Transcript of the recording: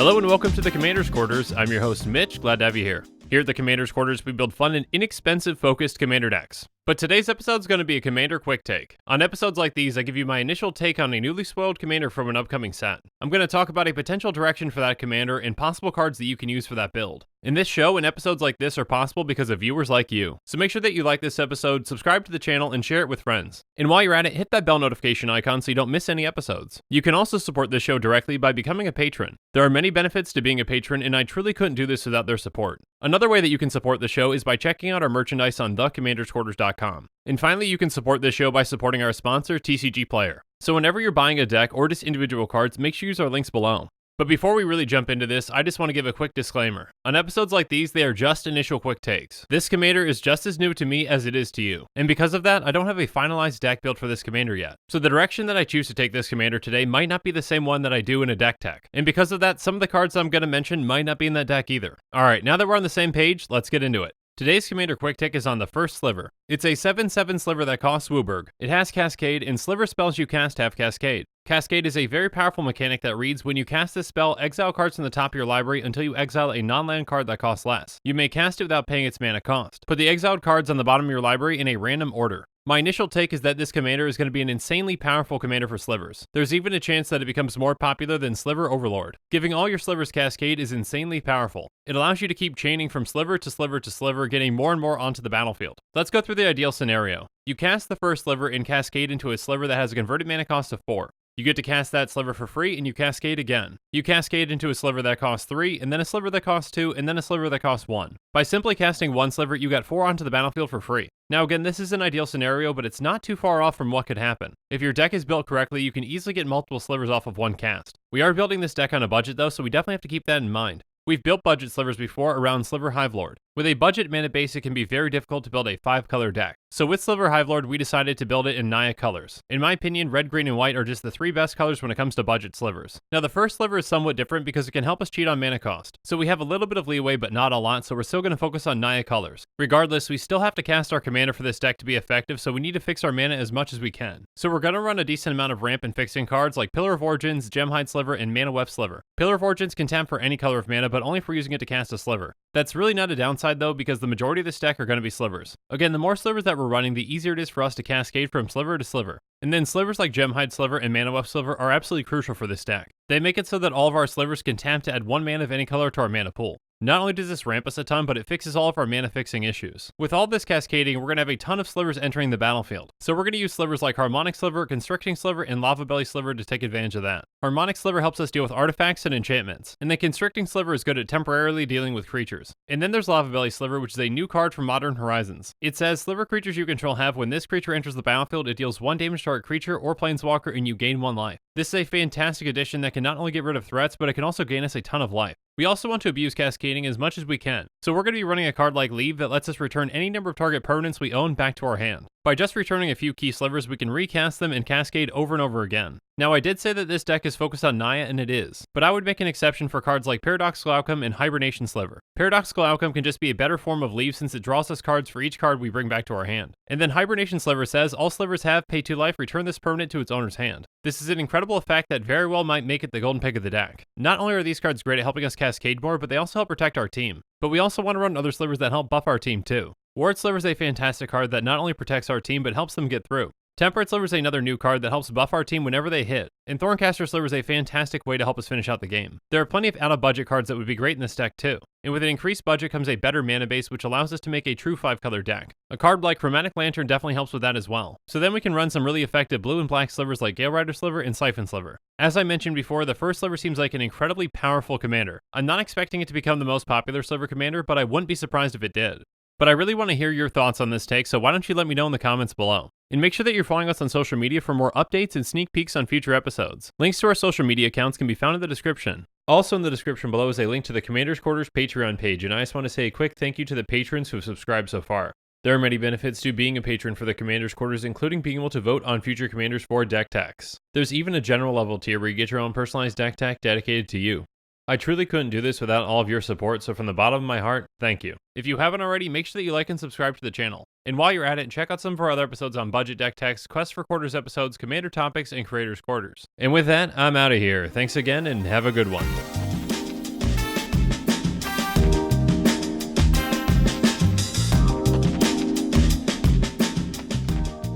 Hello and welcome to the Commander's Quarters. I'm your host Mitch, glad to have you here. Here at the Commander's Quarters, we build fun and inexpensive focused Commander decks. But today's episode is going to be a Commander quick take. On episodes like these, I give you my initial take on a newly spoiled Commander from an upcoming set. I'm going to talk about a potential direction for that Commander and possible cards that you can use for that build. In this show, and episodes like this are possible because of viewers like you. So make sure that you like this episode, subscribe to the channel, and share it with friends. And while you're at it, hit that bell notification icon so you don't miss any episodes. You can also support this show directly by becoming a patron. There are many benefits to being a patron, and I truly couldn't do this without their support. Another way that you can support the show is by checking out our merchandise on thecommandersquarters.com. And finally, you can support this show by supporting our sponsor, TCG Player. So whenever you're buying a deck or just individual cards, make sure you use our links below. But before we really jump into this, I just want to give a quick disclaimer. On episodes like these, they are just initial quick takes. This Commander is just as new to me as it is to you. And because of that, I don't have a finalized deck build for this Commander yet. So the direction that I choose to take this Commander today might not be the same one that I do in a deck tech. And because of that, some of the cards I'm going to mention might not be in that deck either. Alright, now that we're on the same page, let's get into it. Today's Commander quick take is on the first Sliver. It's a 7/7 Sliver that costs WUBRG. It has Cascade, and Sliver spells you cast have Cascade. Cascade is a very powerful mechanic that reads, when you cast this spell, exile cards from the top of your library until you exile a non-land card that costs less. You may cast it without paying its mana cost. Put the exiled cards on the bottom of your library in a random order. My initial take is that this Commander is going to be an insanely powerful Commander for Slivers. There's even a chance that it becomes more popular than Sliver Overlord. Giving all your Slivers Cascade is insanely powerful. It allows you to keep chaining from Sliver to Sliver to Sliver, getting more and more onto the battlefield. Let's go through the ideal scenario. You cast the first Sliver and Cascade into a Sliver that has a converted mana cost of 4. You get to cast that Sliver for free, and you Cascade again. You Cascade into a Sliver that costs 3, and then a Sliver that costs 2, and then a Sliver that costs 1. By simply casting one Sliver, you got 4 onto the battlefield for free. Now again, this is an ideal scenario, but it's not too far off from what could happen. If your deck is built correctly, you can easily get multiple Slivers off of one cast. We are building this deck on a budget though, so we definitely have to keep that in mind. We've built budget Slivers before around Sliver Hivelord. With a budget mana base, it can be very difficult to build a 5-color deck. So with Sliver Hivelord, we decided to build it in Naya colors. In my opinion, red, green, and white are just the 3 best colors when it comes to budget Slivers. Now the first Sliver is somewhat different because it can help us cheat on mana cost. So we have a little bit of leeway, but not a lot, so we're still going to focus on Naya colors. Regardless, we still have to cast our Commander for this deck to be effective, so we need to fix our mana as much as we can. So we're going to run a decent amount of ramp and fixing cards like Pillar of Origins, Gemhide Sliver, and Mana Weft Sliver. Pillar of Origins can tap for any color of mana, but only if we're using it to cast a Sliver. That's really not a downside though, because the majority of this deck are going to be Slivers. Again, the more Slivers that we're running, the easier it is for us to cascade from Sliver to Sliver. And then Slivers like Gemhide Sliver and Mana Weft Sliver are absolutely crucial for this deck. They make it so that all of our Slivers can tap to add 1 mana of any color to our mana pool. Not only does this ramp us a ton, but it fixes all of our mana fixing issues. With all this cascading, we're going to have a ton of Slivers entering the battlefield. So we're going to use Slivers like Harmonic Sliver, Constricting Sliver, and Lava Belly Sliver to take advantage of that. Harmonic Sliver helps us deal with artifacts and enchantments, and then Constricting Sliver is good at temporarily dealing with creatures. And then there's Lava Belly Sliver, which is a new card from Modern Horizons. It says, Sliver creatures you control have, when this creature enters the battlefield, it deals 1 damage to target creature or planeswalker and you gain 1 life. This is a fantastic addition that can not only get rid of threats, but it can also gain us a ton of life. We also want to abuse cascading as much as we can, so we're going to be running a card like Leave that lets us return any number of target permanents we own back to our hand. By just returning a few key Slivers, we can recast them and cascade over and over again. Now I did say that this deck is focused on Naya, and it is, but I would make an exception for cards like Paradoxical Outcome and Hibernation Sliver. Paradoxical Outcome can just be a better form of Leave since it draws us cards for each card we bring back to our hand. And then Hibernation Sliver says, all Slivers have, pay 2 life, return this permanent to its owner's hand. This is an incredible effect that very well might make it the golden pick of the deck. Not only are these cards great at helping us cascade more, but they also help protect our team. But we also want to run other Slivers that help buff our team too. Ward Sliver is a fantastic card that not only protects our team, but helps them get through. Temperate Sliver is another new card that helps buff our team whenever they hit, and Thorncaster Sliver is a fantastic way to help us finish out the game. There are plenty of out-of-budget cards that would be great in this deck too, and with an increased budget comes a better mana base which allows us to make a true 5-color deck. A card like Chromatic Lantern definitely helps with that as well, so then we can run some really effective blue and black Slivers like Gale Rider Sliver and Siphon Sliver. As I mentioned before, the first Sliver seems like an incredibly powerful commander. I'm not expecting it to become the most popular Sliver commander, but I wouldn't be surprised if it did. But I really want to hear your thoughts on this take, so why don't you let me know in the comments below. And make sure that you're following us on social media for more updates and sneak peeks on future episodes. Links to our social media accounts can be found in the description. Also in the description below is a link to the Commander's Quarters Patreon page, and I just want to say a quick thank you to the patrons who have subscribed so far. There are many benefits to being a patron for the Commander's Quarters, including being able to vote on future Commanders for deck techs. There's even a general level tier where you get your own personalized deck tech dedicated to you. I truly couldn't do this without all of your support, so from the bottom of my heart, thank you. If you haven't already, make sure that you like and subscribe to the channel. And while you're at it, check out some of our other episodes on budget deck techs, Quest for Quarters episodes, Commander topics, and Creators Quarters. And with that, I'm out of here. Thanks again, and have a good one.